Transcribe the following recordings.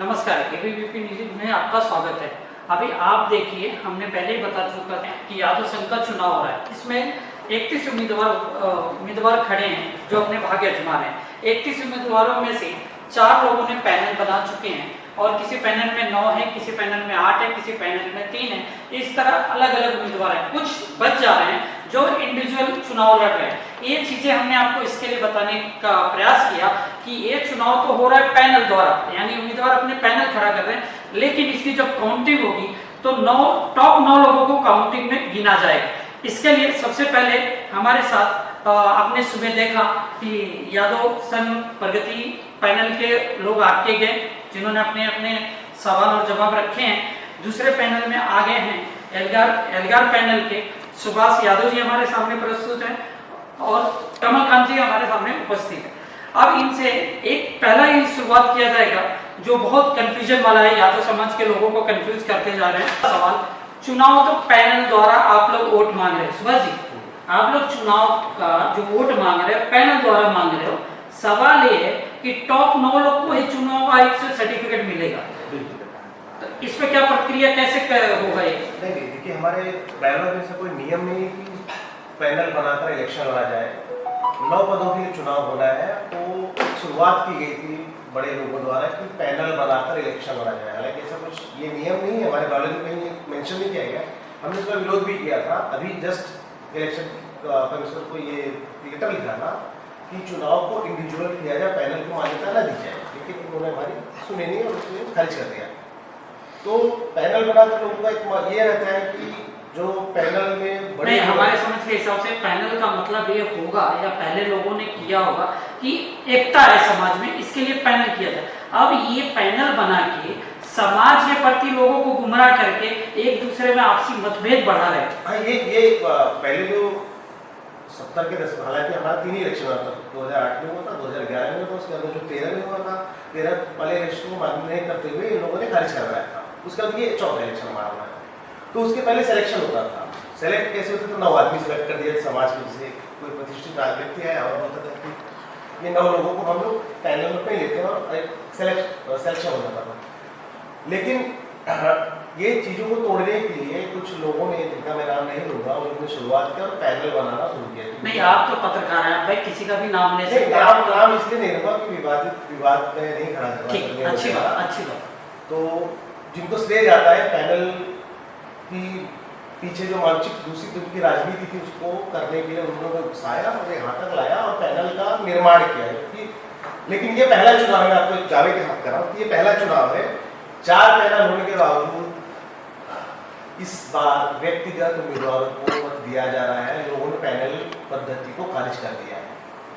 नमस्कार, ABVP news में आपका स्वागत है। अभी आप देखिए, हमने पहले ही बता चुका है कि यादव संघ का चुनाव हो रहा है। इसमें 31 उम्मीदवार खड़े हैं जो अपने भाग्य आजमा रहे हैं। 31 उम्मीदवारों में से 4 लोगों ने पैनल बना चुके हैं और किसी पैनल में 9 है, किसी पैनल में 8 है, किसी पैनल में 3 है। इस तरह अलग अलग उम्मीदवार हैं। कुछ बच जा रहे हैं जो इंडिविजुअल चुनाव लड़ रहे हैं। ये चीजें हमने आपको इसके लिए बताने का प्रयास किया कि ये चुनाव तो हो रहा है पैनल द्वारा, यानी उम्मीदवार अपने पैनल खड़ा कर रहे हैं, लेकिन इसकी जब काउंटिंग होगी तो टॉप 9 लोगों को काउंटिंग में गिना जाएगा। इसके लिए सबसे पहले हमारे साथ आपने सुबह देखा कि यादव संघ प्रगति पैनल के लोग आगे गए, जिन्होंने अपने अपने सवाल और जवाब रखे हैं। दूसरे पैनल में आगे हैं एल्गार पैनल के सुभाष यादव जी हमारे सामने प्रस्तुत हैं और कमलकांत जी हमारे सामने उपस्थित है। अब इनसे एक पहला ही शुरुआत किया जाएगा जो बहुत कंफ्यूजन वाला है, यादव समाज के लोगों को कंफ्यूज करते जा रहे हैं। सवाल, चुनाव तो पैनल द्वारा आप लोग वोट मांग रहे हैं, सुभाष जी आप लोग चुनाव का जो वोट मांग रहे हैं पैनल द्वारा मांग रहे हो। सवाल ये है कि टॉप 9 लोग को ही चुनाव आयोग से सर्टिफिकेट मिलेगा, तो इस पे क्या प्रक्रिया कैसे होगा? ये नहीं देखिए, हमारे पैनल में से कोई नियम नहीं है कि पैनल बनाकर इलेक्शन लड़ा जाए। 9 पदों के लिए चुनाव होना है, तो शुरुआत की गई थी बड़े लोगों द्वारा कि पैनल बनाकर इलेक्शन लड़ा जाए। हालांकि ऐसा कुछ ये नियम नहीं है, हमारे बायोलॉजी में कहीं मेंशन नहीं किया गया। हमने इसका विरोध भी किया था। अभी जस्ट इलेक्शन कमिश्नर को ये लेटर लिखा था कि चुनाव को इंडिविजुअल किया जाए, पैनल को मान्यता न दी जाए, लेकिन उन्होंने हमारी सुनी नहीं और उसको खारिज कर दिया। तो पैनल बनाकर लोगों का एक ये रहता है कि जो पैनल में बड़े हमारे समझ के हिसाब से पैनल का मतलब ये होगा या पहले लोगों ने किया होगा कि एकता है समाज में, इसके लिए पैनल किया जाए। अब ये पैनल बना के समाज के प्रति लोगों को गुमराह करके एक दूसरे में आपसी मतभेद बढ़ा रहे हैं। हाँ, ये पहले जो 70 के दशक, हालांकि हमारा 3 ही इलेक्शन हुआ था, 2008 में हुआ था, 2011 में हुआ था, उसके बाद जो 13 में हुआ था, 13 वाले इलेक्शन को मान्य नहीं करते हुए इन लोगों ने खारिज करवाया था। उसके बाद ये चौथा इलेक्शन हमारा हुआ है। तो उसके पहले सिलेक्शन होता था। सेलेक्ट कैसे होता था? 9 आदमी सेलेक्ट कर दिया समाज में, जैसे कोई प्रतिष्ठित व्यक्ति है और बोलता था कि ये 9 लोगों को हम लोग पैनल में लेते हैं और एक सिलेक्शन हो जाता था। लेकिन ये चीज़ों को तोड़ने के लिए कुछ लोगों ने, जिनका मैं नाम नहीं लूंगा, उन्होंने शुरुआत की और पैनल बनाना शुरू किया। नहीं, आप तो पत्रकार हैं भाई, किसी का भी नाम ले सकते हैं। नाम इसलिए नहीं लूंगा कि विवाद में नहीं खड़ा करना। ठीक, अच्छी बात। तो जिनको श्रेय जाता है पैनल की पीछे जो मानसिक दूसरी की राजनीति थी उसको करने के लिए उन्होंने उकसाया और यहाँ तक लाया और पैनल का निर्माण किया। लेकिन ये पहला चुनाव है, आपको दावे के साथ कर रहा हूँ कि ये पहला चुनाव है। 4 पैनल होने के बावजूद इस बार व्यक्तिगत उम्मीदवारों को मत दिया जा रहा है। लोगों ने पैनल पद्धति को खारिज कर दिया है।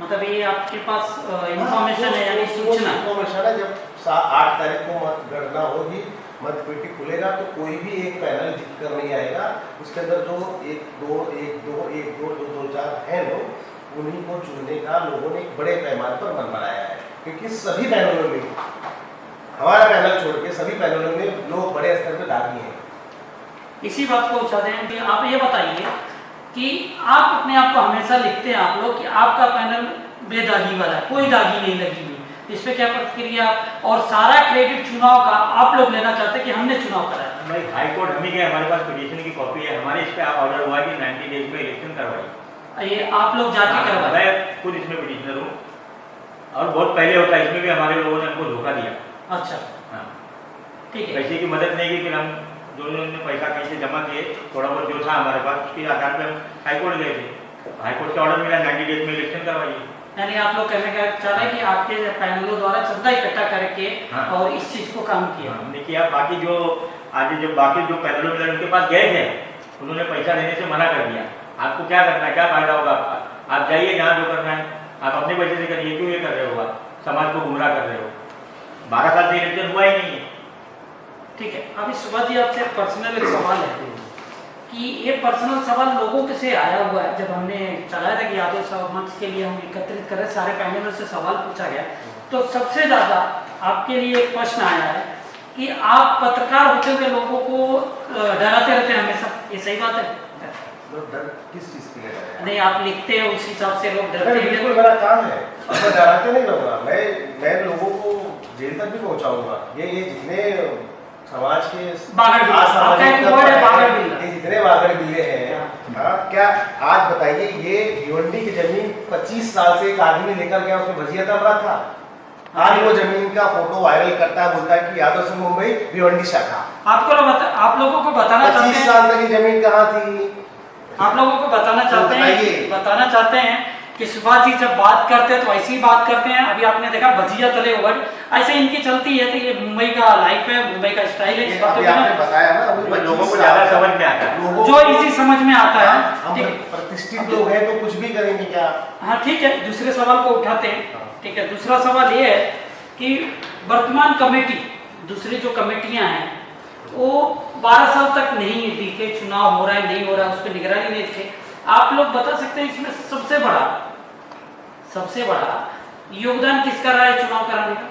मतलब ये आपके पास इंफॉर्मेशन है, यानी सूचना इंफॉर्मेशन है। जब 8 तारीख को मतगणना होगी, मतपेटी खुलेगा, तो कोई भी एक पैनल जीत कर नहीं आएगा। उसके अंदर जो 1 2 1 2 1 2 2 2 4 हैं लोग, उन्हीं को चुनने का लोगों ने एक बड़े पैमाने पर मन बनाया है। क्योंकि सभी पैनलों में, हमारा पैनल छोड़ के सभी पैनलों में लोग बड़े स्तर पर दागी हैं। इसी बात को चाहते हैं कि आप ये बताइए कि आप अपने आप को हमेशा लिखते हैं आप लोग कि आपका पैनल बेदागी वाला है, कोई दागी नहीं लगी हुई। इस पे क्या प्रतिक्रिया? और सारा क्रेडिट चुनाव का आप लोग लेना चाहते हैं कि हमने चुनाव कराया। भाई हाई कोर्ट हम ही गए, हमारे पास पिटीशन की कॉपी है, हमारे इस पे आप ऑर्डर हुआ कि 90 डेज में इलेक्शन करवाइए। ये आप लोग जाके करवाए? मैं खुद इसमें पिटीशनर हूँ और बहुत पहले होता है, इसमें भी हमारे लोगों ने हमको धोखा दिया। अच्छा, हाँ, ठीक है। पैसे की मदद नहीं की, फिर हम दोनों ने पैसा कहीं से जमा किए, थोड़ा बहुत जो था हमारे पास, उसके आधार पर हम हाईकोर्ट गए थे। हाईकोर्ट से ऑर्डर मिला 90 डेज में इलेक्शन करवाइए। यानी आप लोग कहने का चाह रहे हैं कि आपके पैनलों द्वारा चंदा इकट्ठा करके हाँ, और इस चीज को काम किया हमने किया। बाकी जो बाकी जो पैनलों में उनके पास गए थे, उन्होंने पैसा देने से मना कर दिया। आपको क्या करना है, क्या फायदा होगा, आप जाइए जहाँ जो करना है, आप अपने पैसे से करिए, क्यों ये कर रहे हो? आप समाज को गुमराह कर रहे हो। 12 साल से इलेक्शन हुआ ही नहीं है। ठीक है। अभी सुबह जी आपसे पर्सनल एक सवाल है कि ये पर्सनल सवाल लोगों के से आया हुआ है। जब हमने चलाया था कि यादव समाज के लिए हम एकत्रित कर रहे, सारे पैनलों से सवाल पूछा गया, तो सबसे ज्यादा आपके लिए एक प्रश्न आया है कि आप पत्रकार होते हुए लोगों को डराते रहते हैं हमेशा, ये सही बात है? डर किस चीज के लिए? नहीं, आप लिखते हैं उस हिसाब से लोग डरते हैं। बिल्कुल मेरा काम है, मैं डराते नहीं रहूँगा। मैं लोगों को जेल तक भी पहुंचाऊंगा। ये जितने समाज के बागर बिल्ला, आपका एक वर्ड है बागर बिल्ला। ये जितने बागर बिल्ले हैं, हाँ, क्या आज बताइए, ये भिवंडी की जमीन 25 साल से एक आदमी लेकर गया, उसमें भजिया तल रहा था। आज वो जमीन का फोटो वायरल करता है, बोलता है कि यादव सिंह मुंबई भिवंडी शाखा। आप लोगों को बताना चाहते 25 हैं, साल तक ये जमीन कहाँ थी? आप लोगों को बताना बताइए। चाहते हैं कि सुभाष जी जब बात करते हैं तो ऐसी ही बात करते हैं। अभी आपने देखा भजिया तले वर्ड ऐसे इनकी चलती है, तो ये मुंबई का लाइफ है, मुंबई का स्टाइल है। इस बातों आपने बताया ना, अभी लोगों 25 को साल ज्यादा तक समझ में आता है, लोगों जो इसी समझ में आता है। हम ठीक है, प्रतिष्ठित लोग हैं तो कुछ भी करेंगे क्या? हाँ ठीक है, दूसरे सवाल को उठाते हैं। ठीक है, दूसरा सवाल ये है कि वर्तमान कमेटी, दूसरी जो कमेटियां हैं वो 12 साल तक नहीं दिखे, चुनाव हो रहा है नहीं हो रहा है उस पर निगरानी नहीं दिखे। आप लोग बता सकते हैं इसमें सबसे बड़ा योगदान किसका रहा है चुनाव कराने का?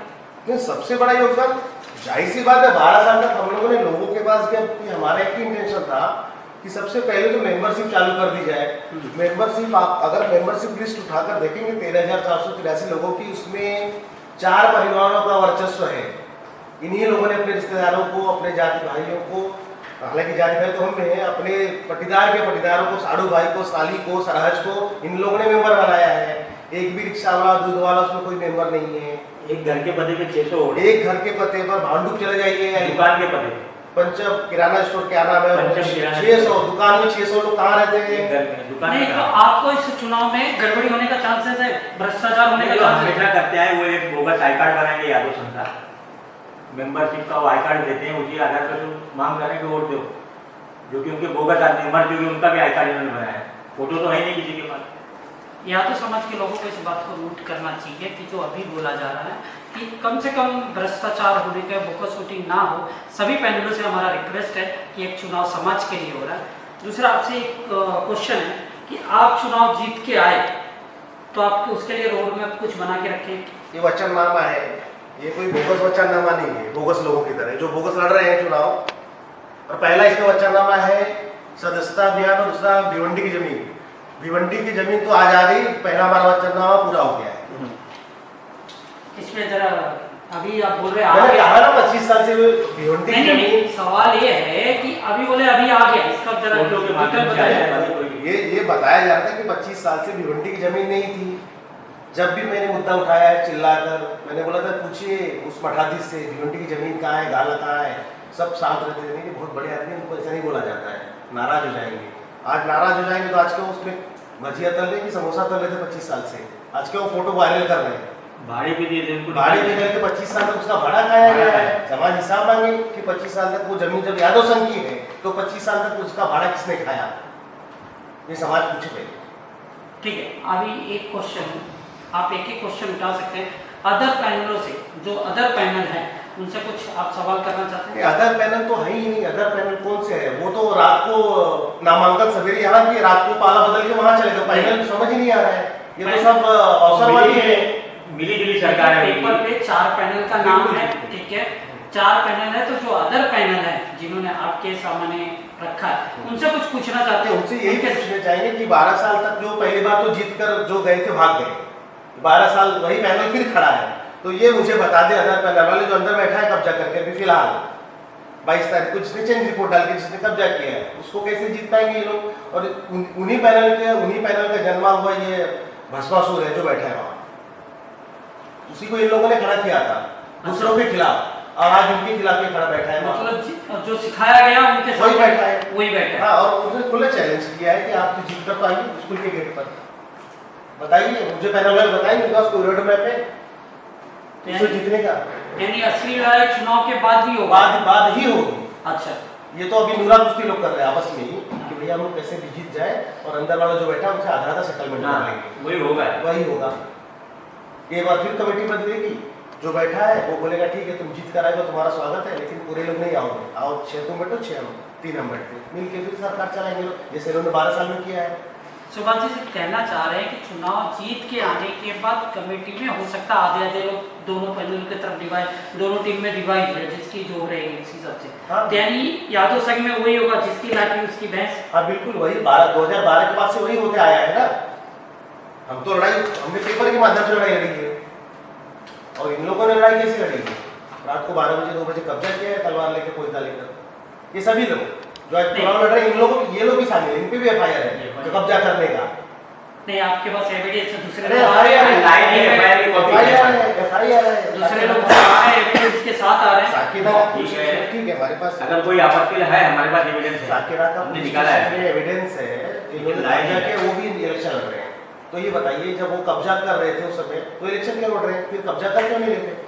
नहीं, सबसे बड़ा योगदान जाहिर सी बात है, 12 साल तक हम लोगों ने लोगों के पास गया कि हमारा एक ही इंटेंशन था कि सबसे पहले तो मेंबरशिप चालू कर दी जाए। मेंबरशिप, आप अगर मेंबरशिप लिस्ट उठाकर देखेंगे 13,483 लोगों की, उसमें 4 परिवारों का वर्चस्व है। इन्हीं लोगों ने अपने रिश्तेदारों को, अपने जाति भाइयों को, हालांकि जाति भाई तो हम में है, अपने पटीदार के पटीदारों को, साड़ू भाई को, साली को, सरहज को, इन लोगों ने मेंबर बनाया है। एक भी रिक्शा वाला, दूध वाला उसमें कोई मेंबर नहीं है। एक घर के पते पे 600 वोट, एक घर के पते पर भांडुप चले जाइए या दुकान के पते, पंचम किराना स्टोर क्या नाम है, पंचम किराना 600 दुकान में 600 लोग कहाँ रहते हैं? घर में दुकान नहीं, में तो आपको इस चुनाव में गड़बड़ी होने का चांसेस है, भ्रष्टाचार होने का जो चांसेस हमेशा है। करते हैं वो एक बोगस आई कार्ड बनाएंगे यादव संघ का, मेंबरशिप का वो आई कार्ड देते हैं, उसी आधार पर तुम मांग करें कि वोट दो, जो कि उनके बोगस आदमी मर चुके उनका भी आई कार्ड इन्होंने बनाया है, फोटो तो है नहीं किसी के पास। या तो समाज के लोगों को इस बात को नोट करना चाहिए कि जो अभी बोला जा रहा है कि कम से कम भ्रष्टाचार होने का, बोकस वोटिंग ना हो। सभी पैनलों से हमारा रिक्वेस्ट है कि एक चुनाव समाज के लिए हो रहा है। दूसरा आपसे एक क्वेश्चन है कि आप चुनाव जीत के आए तो आपको उसके लिए रोड मैप कुछ बना के रखें। ये वचननामा है, ये कोई बोगस वचननामा नहीं है, बोगस लोगों की तरह जो बोगस लड़ रहे हैं चुनाव। और पहला इसका वचननामा है सदस्यता अभियान, और दूसरा भिवंडी की जमीन। भिवंडी की जमीन तो आज आ गई, पहला हमारा वचननामा पूरा हो गया है। इसमें जरा अभी आप बोल रहे मैंने हैं कहा ना 25 साल से भिवंडी की नहीं, जमीन। सवाल ये है कि अभी बोले अभी आ गया, इसका जरा फोटो के माध्यम से बताइए। आया है, कोई ये बताया जा रहा था कि 25 साल से भिवंडी की जमीन नहीं थी। जब भी मैंने मुद्दा उठाया है चिल्लाकर, मैंने बोला था पूछिए उस मठाधीश से भिवंडी की जमीन कहाँ है, गाला कहाँ है, सब साथ रहते थे। नहीं, बहुत बड़े आदमी, उनको ऐसा नहीं बोला जाता है, नाराज हो जाएंगे। आज नाराज हो जाएंगे तो आज के उसमें भजिया तल रहे कि समोसा तल रहे थे 25 साल से, आज के वो फोटो वायरल कर रहे हैं। भाड़े पे दिए थे उनको, भाड़े पे गए थे 25 साल तक, उसका भाड़ा खाया गया है। समाज हिसाब मांगे कि 25 साल तक वो जमीन जब यादव संघ की है तो 25 साल तक उसका भाड़ा किसने खाया, ये समाज पूछे पहले। ठीक है, अभी एक क्वेश्चन, आप एक ही क्वेश्चन उठा सकते हैं अदर पैनलों से, जो अदर पैनल है उनसे कुछ आप सवाल करना चाहते हैं? अदर पैनल तो है ही नहीं। अदर पैनल कौन से है? वो तो रात को नामांकन सवेरे यहाँ की, रात को पाला बदल के वहाँ चले गए। पैनल समझ ही नहीं आ रहा है, ये तो सब अवसरवादी है। मिली जुली सरकार है। पेपर पे 4 पैनल का नाम है, ठीक है, 4 पैनल है, तो जो अदर पैनल है जिन्होंने आपके सामने रखा है उनसे कुछ पूछना चाहते तो हो? उनसे यही पूछना चाहेंगे कि 12 साल तक जो पहली बार तो जीत कर जो गए थे भाग गए, 12 साल वही पैनल फिर खड़ा है, तो ये मुझे बता दे अदर पैनल वाले जो अंदर बैठा है कब्जा करके अभी फिलहाल 22 तारीख को जिसने चेंज रिपोर्ट डाल के जिसने कब्जा किया है उसको कैसे जीत पाएंगे ये लोग? और उन्हीं पैनल का जन्मा हुआ ये भस्मासुर है जो बैठा है वहाँ, उसी को इन लोगों ने खड़ा किया था दूसरों के खिलाफ, और आज उनके खिलाफ ये खड़ा बैठा है। मतलब जो सिखाया गया उनके वही सामने बैठा है, वही बैठा है। हाँ, और उसने खुला चैलेंज किया है कि आप तो जीत कर तो आइए स्कूल के गेट पर, बताइए मुझे पैनल वाले बताएंगे उसको रोड मैप पे उसको जीतने का। यानी असली लड़ाई चुनाव के बाद ही होगा? बाद ही होगी। अच्छा, ये तो अभी नूरा कुश्ती लोग कर रहे हैं आपस में ही कि भैया हम लोग कैसे भी जीत जाए, और अंदर वाला जो बैठा है उनसे आधा आधा सेटलमेंट कर लेंगे, वही होगा। वही होगा। एक बार फिर कमेटी बदलेगी, जो बैठा है वो बोलेगा ठीक है तुम जीत कर आएगा तुम्हारा स्वागत है, लेकिन पूरे लोग नहीं आओगे, आओ 6 तुम बैठो 6 हम 3 हम बैठते, मिल के फिर सरकार चलाएंगे लोग, जैसे इन्होंने 12 साल में किया है। सुभाष जी से कहना चाह रहे हैं कि चुनाव जीत के आने के बाद कमेटी में हो सकता है आधे आधे लोग दोनों पैनल की तरफ डिवाइड, दोनों टीम में डिवाइड है जिसकी जो रहेगी इस हिसाब से। हाँ। यानी यादव संघ में वही होगा जिसकी लाठी उसकी भैंस। हाँ बिल्कुल वही 2012 के बाद से वही होते आया है ना। हम तो लड़ाई हमने पेपर के माध्यम से लड़ाई लड़ी है, और इन लोगों ने लड़ाई कैसे लड़ी है? रात को 12 बजे 2 बजे कब्जा किया है तलवार लेके कोई था लेकर, ये सभी लोग जो आज चुनाव लड़ रहे हैं इन लोगों ये लोग भी शामिल है, इन पे भी FIR है जो कब्जा करने का। नहीं आपके पास एविडेंस है, दूसरे अरे लोग आ रहे हैं, लाइन है, FIR की कॉपी FIR है, दूसरे लोग आ रहे हैं एविडेंस के साथ आ रहे हैं। साकिरा ठीक है। ठीक है हमारे पास अगर कोई आपत्ति है हमारे पास एविडेंस है, साकिरा का हमने निकाला है। एविडेंस है, इन्होंने लाइन कब्जा है। के वो भी इलेक्शन लड़ रहे हैं। तो ये बताइए जब वो कब्जा कर रहे थे उस समय तो इलेक्शन क्यों लड़ रहे हैं, फिर कब्जा कर क्यों नहीं लेते?